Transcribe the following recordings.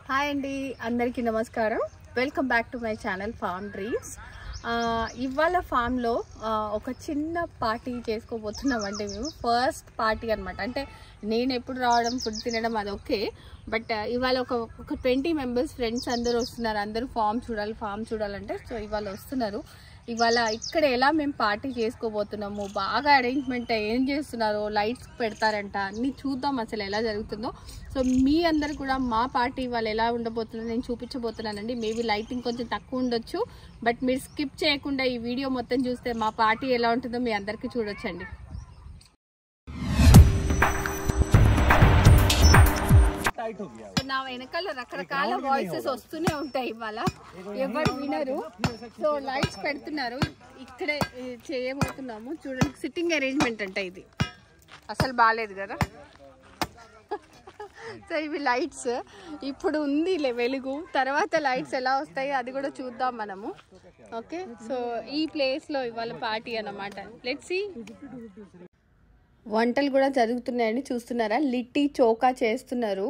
Hi అండి, అందరికీ నమస్కారం. Welcome back to my channel farm dreams. ఇవాళ ఫామ్లో ఒక చిన్న పార్టీ చేసుకోబోతున్నామండి. మేము ఫస్ట్ పార్టీ అనమాట. అంటే నేను ఎప్పుడు రావడం, ఫుడ్ తినడం అది ఓకే, బట్ ఇవాళ ఒక 20 మెంబర్స్ ఫ్రెండ్స్ అందరూ వస్తున్నారు. అందరూ ఫామ్ చూడాలంటే సో ఇవాళ వస్తున్నారు. ఇవాళ ఇక్కడ ఎలా మేము పార్టీ చేసుకోబోతున్నాము, బాగా అరేంజ్మెంట్ ఏం చేస్తున్నారో, లైట్స్ పెడతారంట, అన్నీ చూద్దాం అసలు ఎలా జరుగుతుందో. సో మీ అందరు కూడా మా పార్టీ ఇవాళ ఎలా ఉండబోతుందో నేను చూపించబోతున్నానండి. మేబీ లైటింగ్ కొంచెం తక్కువ ఉండొచ్చు, బట్ మీరు స్కిప్ చేయకుండా ఈ వీడియో మొత్తం చూస్తే మా పార్టీ ఎలా ఉంటుందో మీ అందరికీ చూడొచ్చండి. నా వెనకాల రకరకాల వాయిసెస్ వస్తూనే ఉంటాయి, ఇవాళ ఎవరు వినరు. సో లైట్స్ పెడుతున్నారు, ఇక్కడే చేయబోతున్నాము. చూడండి, సిట్టింగ్ అరేంజ్మెంట్ అంట. ఇది అసలు బాగాలేదు కదా. సో ఇవి లైట్స్ ఇప్పుడు ఉంది వెలుగు, తర్వాత లైట్స్ ఎలా వస్తాయి అది కూడా చూద్దాం మనము. ఓకే, సో ఈ ప్లేస్లో ఇవాళ పార్టీ అన్నమాట. Let's see. వంటలు కూడా జరుగుతున్నాయని చూస్తున్నారా, లిట్టి చోకా చేస్తున్నారు.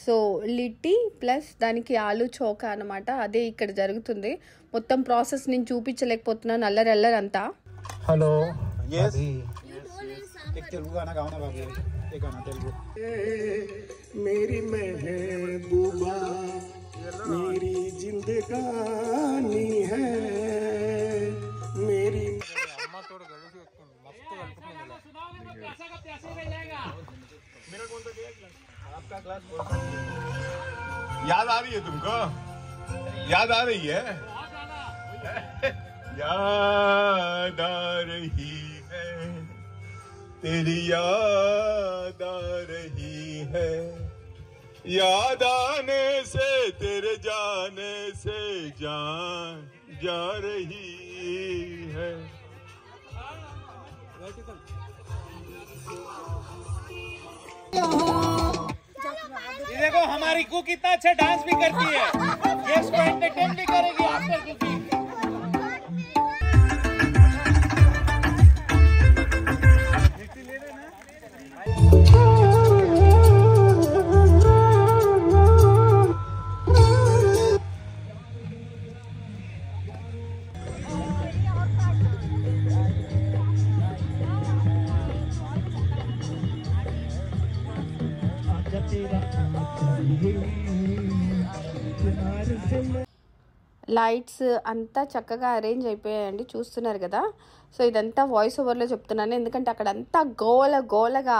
సో లిట్టి ప్లస్ దానికి ఆలు చోకా అన్నమాట, అదే ఇక్కడ జరుగుతుంది. మొత్తం ప్రాసెస్ నేను చూపించలేకపోతున్నాను, అల్లరంతా. హలో, मेरी महबूबा मेरी जिंदगानी है मेरी याद आ रही है तुमको? याद आ रही है? याद आ रही है, तेरी याद आ रही है, याद आने से तेरे जाने से जान जा रही है. ये देखो हमारी कू कितना अच्छा डांस भी करती है, गेस्ट को एंटरटेन भी करेगी आफ्टर कुकिंग. లైట్స్ అంతా చక్కగా అరేంజ్ అయిపోయాయండి, చూస్తున్నారు కదా. సో ఇదంతా వాయిస్ ఓవర్లో చెప్తున్నాను, ఎందుకంటే అక్కడ అంతా గోలగా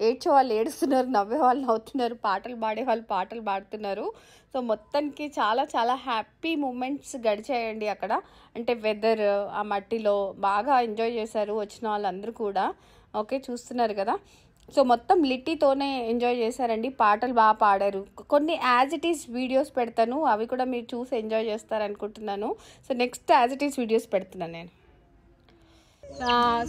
ఏడ్చే వాళ్ళు ఏడుస్తున్నారు, నవ్వే వాళ్ళు నవ్వుతున్నారు, పాటలు పాడే వాళ్ళు పాటలు పాడుతున్నారు. సో మొత్తానికి చాలా చాలా హ్యాపీ మూమెంట్స్ గడిచాయండి అక్కడ. అంటే వెదర్, ఆ మట్టిలో బాగా ఎంజాయ్ చేశారు వచ్చిన వాళ్ళందరూ కూడా. ఓకే, చూస్తున్నారు కదా. సో మొత్తం లిట్టీతోనే ఎంజాయ్ చేశారండి, పాటలు బాగా పాడారు. కొన్ని యాజ్ ఇట్ ఈస్ వీడియోస్ పెడతాను, అవి కూడా మీరు చూసి ఎంజాయ్ చేస్తారనుకుంటున్నాను. So next as it is videos పెడుతున్నాను నేను.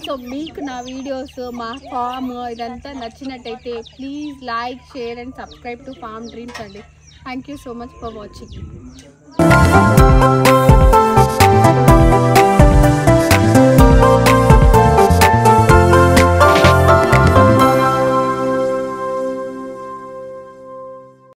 సో మీకు నా వీడియోస్, మా ఫామ్ ఇదంతా నచ్చినట్టయితే please like, share and subscribe to farm dreams అండి. Thank you so much for watching.